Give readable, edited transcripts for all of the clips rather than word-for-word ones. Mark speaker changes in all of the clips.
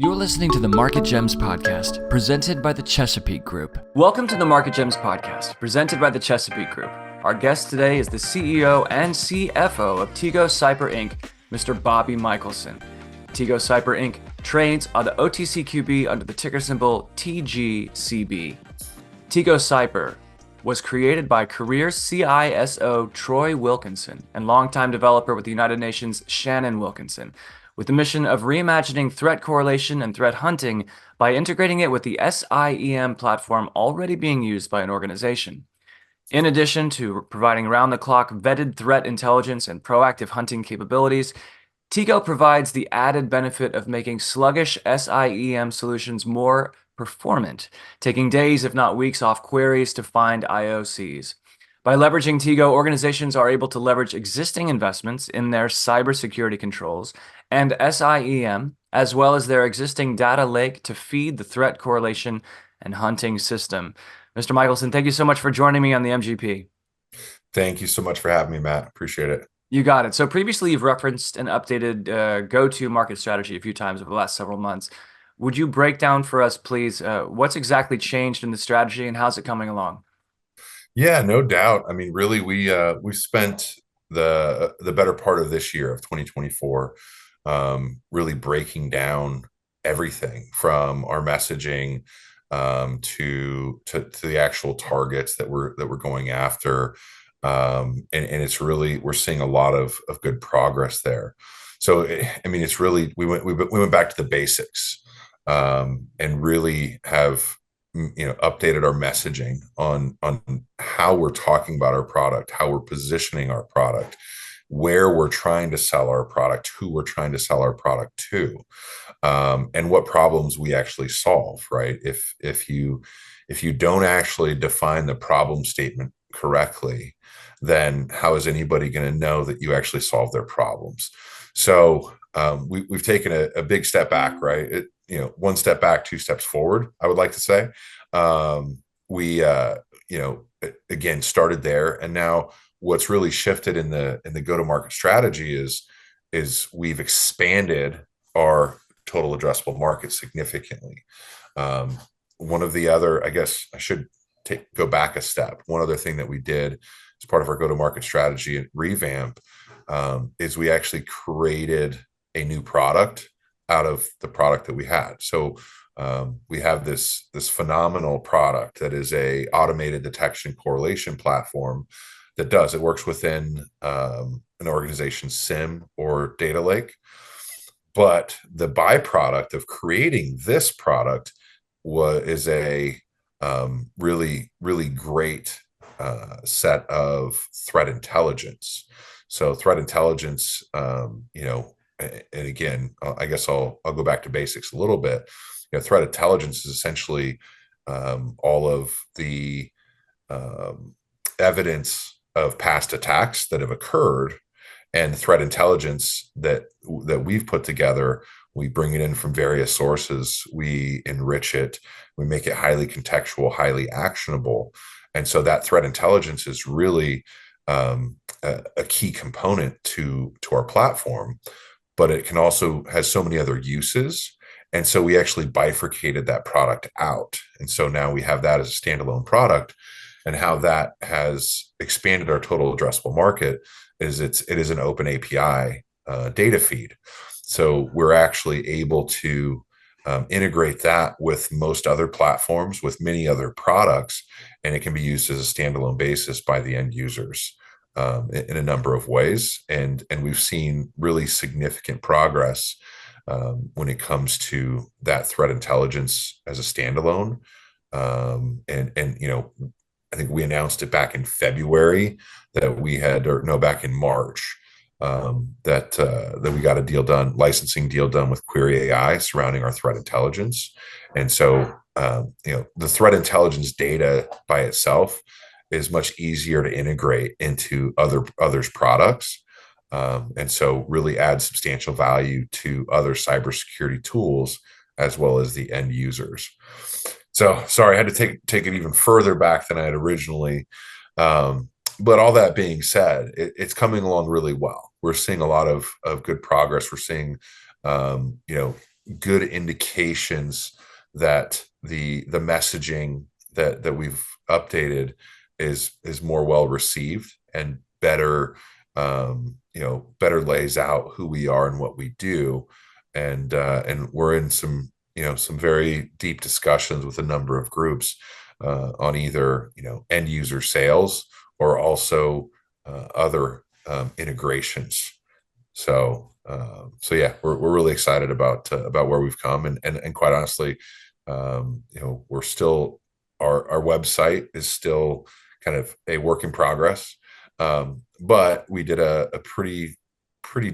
Speaker 1: You're listening to the MarketGems Podcast, presented by the Chesapeake Group. Welcome to the MarketGems Podcast, presented by the Chesapeake Group. Our guest today is the CEO and CFO of Tego Cyber Inc., Mr. Bobby Mikkelsen. Tego Cyber Inc. trades on the OTCQB under the ticker symbol TGCB. Tego Cyber was created by career CISO Troy Wilkinson and longtime developer with the United Nations Shannon Wilkinson, with the mission of reimagining threat correlation and threat hunting by integrating it with the SIEM platform already being used by an organization. In addition to providing round-the-clock vetted threat intelligence and proactive hunting capabilities, Tego provides the added benefit of making sluggish SIEM solutions more performant, taking days if not weeks off queries to find IOCs. By leveraging Tego, organizations are able to leverage existing investments in their cybersecurity controls and SIEM, as well as their existing data lake to feed the threat correlation and hunting system. Mr. Mikkelsen, thank you so much for joining me on the MGP.
Speaker 2: Thank you so much for having me, Matt. Appreciate it.
Speaker 1: You got it. So previously you've referenced an updated go-to-market strategy a few times over the last several months. Would you break down for us, please, what's exactly changed in the strategy and how's it coming along?
Speaker 2: Yeah, no doubt. I mean, really, we spent the better part of this year of 2024 really breaking down everything from our messaging to the actual targets that we're going after, and it's really, we're seeing a lot of good progress there. So I mean, it's really, we went back to the basics, and really have updated our messaging on how we're talking about our product, how we're positioning our product, where we're trying to sell our product, who we're trying to sell our product to, and what problems we actually solve. Right? If you don't actually define the problem statement correctly, then how is anybody going to know that you actually solve their problems? So we've taken a big step back, right? One step back, two steps forward, I would like to say. We again started there, and now what's really shifted in the go-to-market strategy is we've expanded our total addressable market significantly. One of the other, I guess I should go back a step. One other thing that we did as part of our go-to-market strategy and revamp is we actually created a new product out of the product that we had. So we have this phenomenal product that is a automated detection correlation platform that it works within an organization's SIM or data lake. But the byproduct of creating this product is a really, really great set of threat intelligence. So threat intelligence, and again, I guess I'll go back to basics a little bit. Threat intelligence is essentially all of the evidence of past attacks that have occurred, and the threat intelligence that we've put together. We bring it in from various sources. We enrich it. We make it highly contextual, highly actionable, and so that threat intelligence is really a key component to our platform. But it can also has so many other uses. And so we actually bifurcated that product out. And so now we have that as a standalone product. And how that has expanded our total addressable market is it is an open API data feed. So we're actually able to integrate that with most other platforms, with many other products, and it can be used as a standalone basis by the end users. In a number of ways, and we've seen really significant progress when it comes to that threat intelligence as a standalone. And I think we announced it back in February that we had, or no, back in March, that we got a deal done, licensing deal done with Query AI surrounding our threat intelligence. And so the threat intelligence data by itself is much easier to integrate into others' products, and so really adds substantial value to other cybersecurity tools as well as the end users. So sorry, I had to take it even further back than I had originally. But all that being said, it's coming along really well. We're seeing a lot of good progress. We're seeing good indications that the messaging that we've updated is more well received and better, better lays out who we are and what we do. And we're in some very deep discussions with a number of groups on either end user sales or also other integrations. So yeah, we're really excited about where we've come, and quite honestly, we're still, our website is still kind of a work in progress, but we did a pretty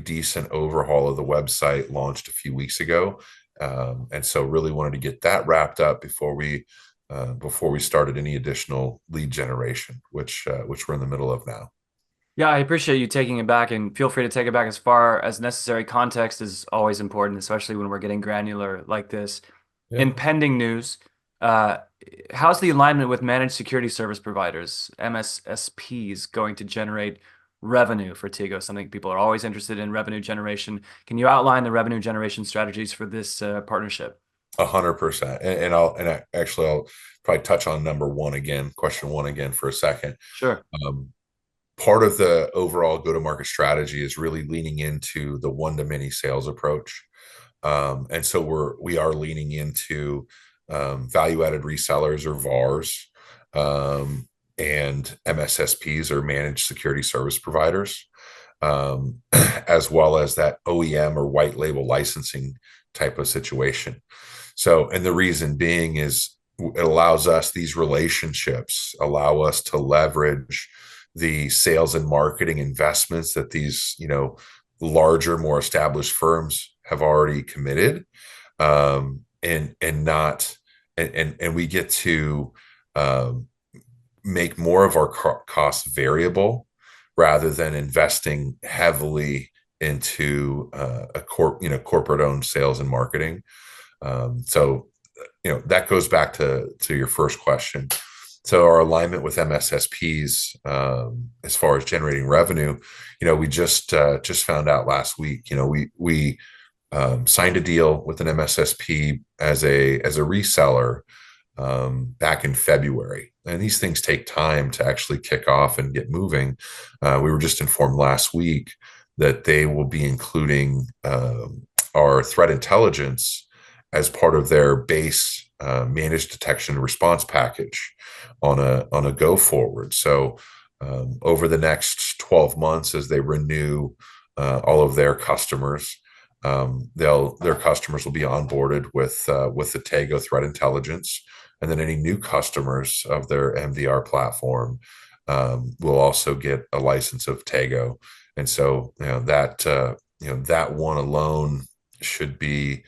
Speaker 2: decent overhaul of the website, launched a few weeks ago, and so really wanted to get that wrapped up before we started any additional lead generation, which we're in the middle of now.
Speaker 1: Yeah, I appreciate you taking it back, and feel free to take it back as far as necessary. Context is always important, especially when we're getting granular like this.
Speaker 2: Yeah.
Speaker 1: In pending news, uh, how's the alignment with managed security service providers, MSSPs, going to generate revenue for Tego? Something people are always interested in, revenue generation. Can you outline the revenue generation strategies for this partnership?
Speaker 2: 100%. I'll probably touch on question one again for a second.
Speaker 1: Sure.
Speaker 2: Part of the overall go-to-market strategy is really leaning into the one-to-many sales approach. And so we are leaning into value-added resellers or VARs, and MSSPs or managed security service providers, as well as that OEM or white label licensing type of situation. So, and the reason being is it allows us, these relationships allow us to leverage the sales and marketing investments that these, larger, more established firms have already committed, and we get to make more of our costs variable rather than investing heavily into corporate owned sales and marketing. So that goes back to your first question. So our alignment with MSSPs, as far as generating revenue, we just found out last week. We signed a deal with an MSSP as a reseller back in February, and these things take time to actually kick off and get moving. We were just informed last week that they will be including our threat intelligence as part of their base managed detection and response package on a go forward. So over the next 12 months, as they renew all of their customers, their customers will be onboarded with the Tego threat intelligence, and then any new customers of their MDR platform will also get a license of Tego. And so that one alone should be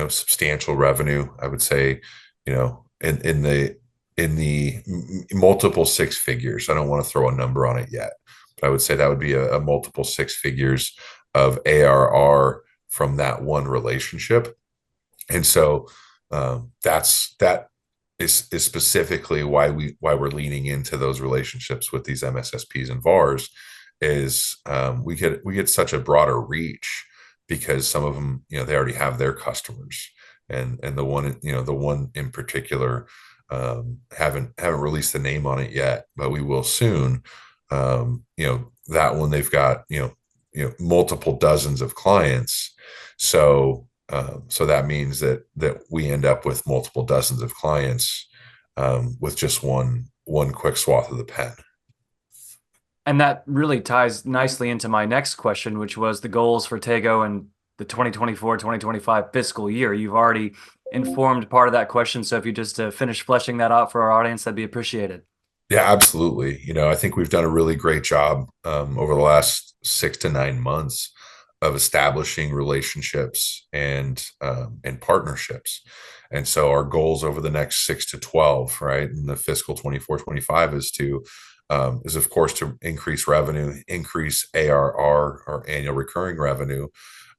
Speaker 2: substantial revenue. I would say, in the multiple six figures. I don't want to throw a number on it yet, but I would say that would be a multiple six figures of ARR from that one relationship. And so that is specifically why we're leaning into those relationships with these MSSPs and VARs, is we get such a broader reach, because some of them, they already have their customers, and the one in particular, haven't released the name on it yet, but we will soon. That one, they've got multiple dozens of clients, so that means that we end up with multiple dozens of clients with just one quick swath of the pen.
Speaker 1: And that really ties nicely into my next question, which was the goals for Tego and the 2024-2025 fiscal year. You've already informed part of that question, so if you just finish fleshing that out for our audience, that'd be appreciated.
Speaker 2: Yeah, absolutely. I think we've done a really great job over the last 6 to 9 months of establishing relationships and partnerships. And so our goals over the next 6 to 12, right, in the fiscal 24-25 is of course to increase revenue, increase ARR or annual recurring revenue,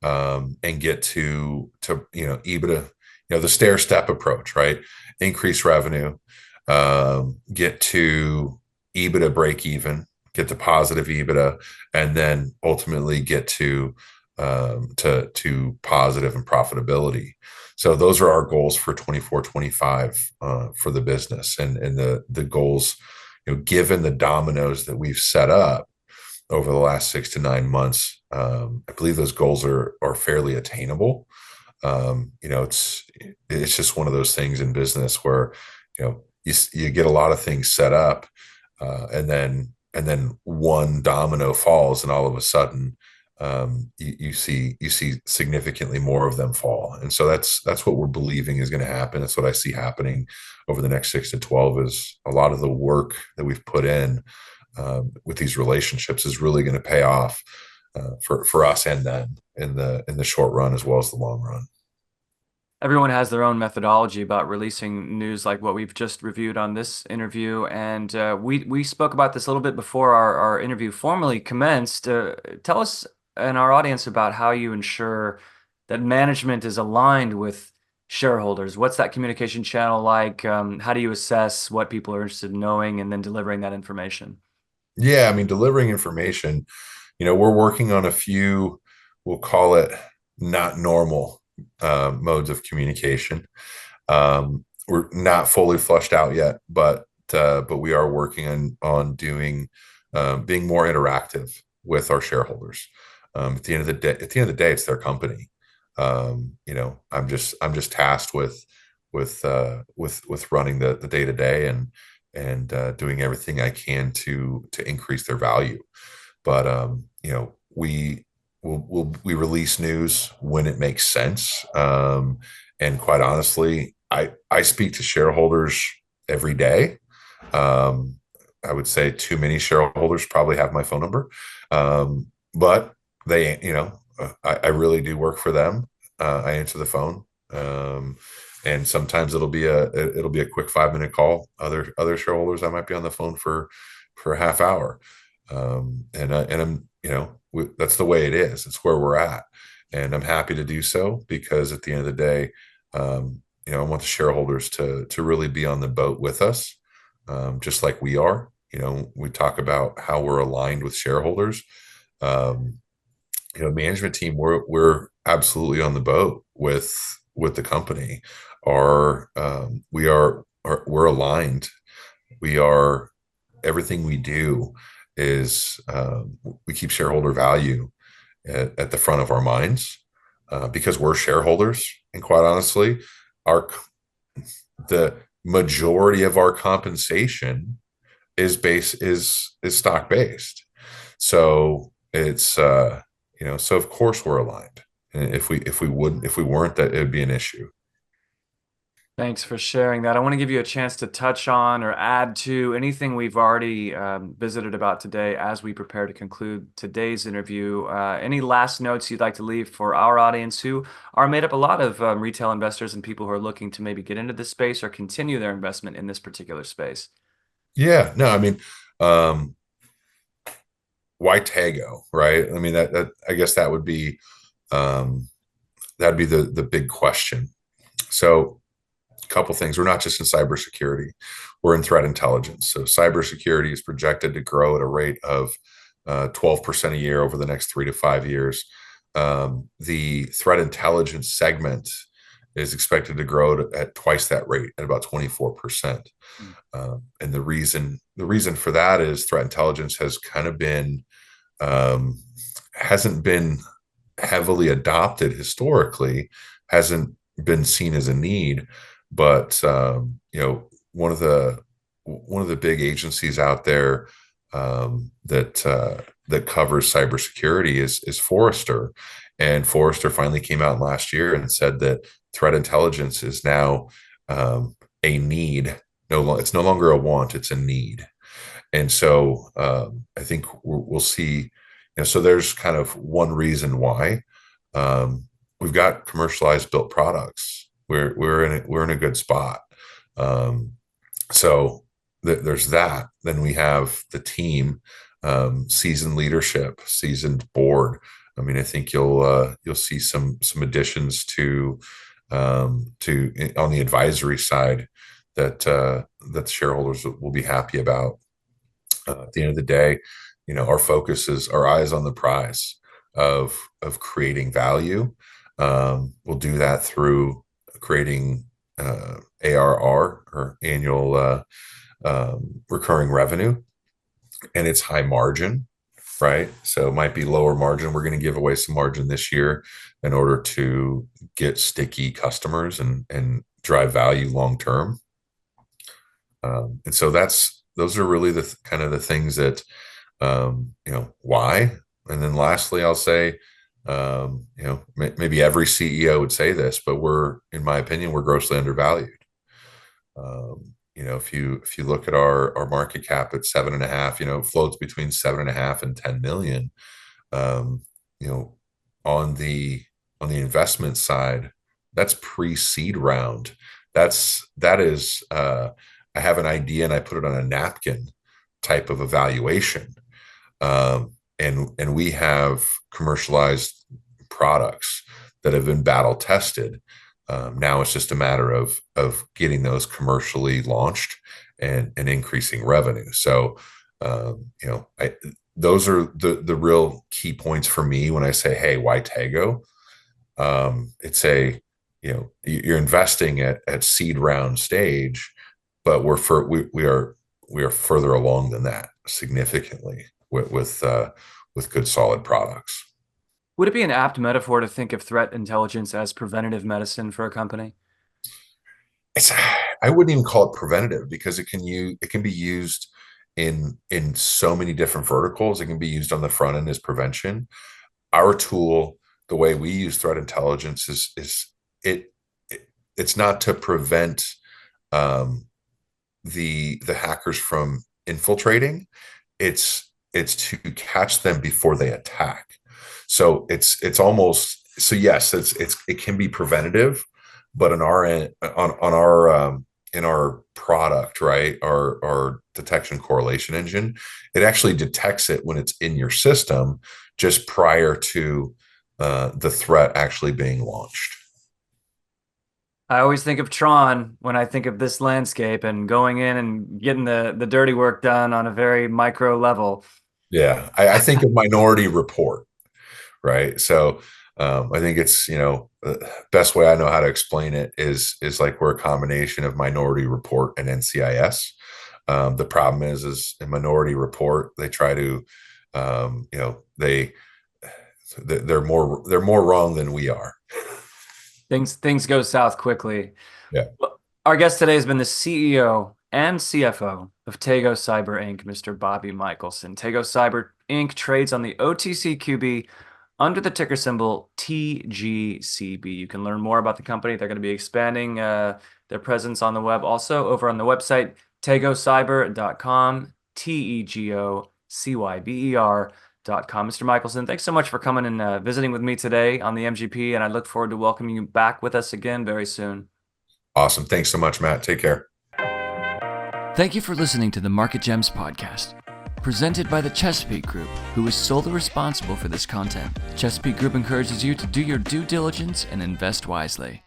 Speaker 2: and get to EBITDA, the stair step approach, right? Increase revenue, get to EBITDA break even, get to positive EBITDA, and then ultimately get to to positive and profitability. So those are our goals for 24, 25 for the business, and the goals, given the dominoes that we've set up over the last 6 to 9 months. I believe those goals are fairly attainable. It's just one of those things in business where you get a lot of things set up, and then one domino falls, and all of a sudden you see significantly more of them fall. And so that's what we're believing is going to happen. That's what I see happening over the next 6 to 12, is a lot of the work that we've put in with these relationships is really going to pay off for us and them in the short run as well as the long run.
Speaker 1: Everyone has their own methodology about releasing news like what we've just reviewed on this interview. And we spoke about this a little bit before our interview formally commenced. Tell us and our audience about how you ensure that management is aligned with shareholders. What's that communication channel like? How do you assess what people are interested in knowing and then delivering that information?
Speaker 2: Yeah, I mean, delivering information, we're working on a few, we'll call it not normal modes of communication. We're not fully flushed out yet, but we are working on doing being more interactive with our shareholders. At the end of the day, it's their company. I'm just tasked with running the day to day and doing everything I can to increase their value. But we release news when it makes sense. And quite honestly, I speak to shareholders every day. I would say too many shareholders probably have my phone number. But they, I really do work for them. I answer the phone. And sometimes it'll be a quick 5-minute call. Other shareholders, I might be on the phone for a half hour. And I'm, that's the way it is. It's where we're at, and I'm happy to do so, because at the end of the day, I want the shareholders to really be on the boat with us, just like we are. We talk about how we're aligned with shareholders. Management team, we're absolutely on the boat with the company. We're aligned. Everything we do is we keep shareholder value at the front of our minds, because we're shareholders. And quite honestly, the majority of our compensation is stock based. So it's so of course we're aligned. And if we weren't, that it would be an issue.
Speaker 1: Thanks for sharing that. I want to give you a chance to touch on or add to anything we've already visited about today as we prepare to conclude today's interview. Any last notes you'd like to leave for our audience, who are made up a lot of retail investors and people who are looking to maybe get into this space or continue their investment in this particular space?
Speaker 2: Yeah, no, I mean, why Tego, right? I mean, that I guess that'd be the big question. So, couple things. We're not just in cybersecurity, we're in threat intelligence. So cybersecurity is projected to grow at a rate of 12% a year over the next 3 to 5 years. The threat intelligence segment is expected to grow at twice that rate, at about 24%. And the reason for that is threat intelligence has kind of been hasn't been heavily adopted historically, hasn't been seen as a need. But one of the big agencies out there that covers cybersecurity is Forrester, and Forrester finally came out last year and said that threat intelligence is now a need. It's no longer a want; it's a need. And so I think we'll see. So there's kind of one reason why we've got commercialized built products. We're in a good spot. So there's that. Then we have the team, seasoned leadership, seasoned board. I mean, I think you'll see some additions to on the advisory side that shareholders will be happy about. At the end of the day, our focus is our eyes on the prize. of creating value. We'll do that through creating ARR, or annual recurring revenue, and it's high margin, right? So it might be lower margin. We're going to give away some margin this year in order to get sticky customers and drive value long term. And so those are really the kind of the things that why. And then lastly, I'll say, maybe every CEO would say this, but in my opinion, we're grossly undervalued. If you look at our market cap at 7.5, it floats between 7.5 and 10 million. On the investment side, that's pre-seed round. That is I have an idea and I put it on a napkin type of evaluation. And we have commercialized products that have been battle tested. Now it's just a matter of getting those commercially launched and increasing revenue. So, those are the real key points for me when I say, hey, why Tego? It's you're investing at seed round stage, but we are further along than that significantly with good solid products.
Speaker 1: Would it be an apt metaphor to think of threat intelligence as preventative medicine for a company?
Speaker 2: I wouldn't even call it preventative, because it can be used in so many different verticals. It can be used on the front end as prevention. Our tool, the way we use threat intelligence, it's not to prevent the hackers from infiltrating. It's to catch them before they attack. So it's almost, so yes, it can be preventative, but on our end, in our product, right, our detection correlation engine, it actually detects it when it's in your system, just prior to the threat actually being launched.
Speaker 1: I always think of Tron when I think of this landscape and going in and getting the dirty work done on a very micro level.
Speaker 2: Yeah, I think of Minority Report, right? So I think it's, best way I know how to explain it is like we're a combination of Minority Report and NCIS. The problem is in Minority Report, they try to, they're more wrong than we are.
Speaker 1: Things go south quickly.
Speaker 2: Yeah.
Speaker 1: Our guest today has been the CEO and CFO of Tego Cyber Inc., Mr. Bobby Mikkelsen. Tego Cyber Inc. trades on the OTCQB under the ticker symbol TGCB. You can learn more about the company. They're going to be expanding their presence on the web. Also, over on the website, tegocyber.com, TEGOCYBER.com. Mr. Mikkelsen, thanks so much for coming and visiting with me today on the MGP, and I look forward to welcoming you back with us again very soon.
Speaker 2: Awesome. Thanks so much, Matt. Take care.
Speaker 1: Thank you for listening to the MarketGems Podcast, presented by the Chesapeake Group, who is solely responsible for this content. Chesapeake Group encourages you to do your due diligence and invest wisely.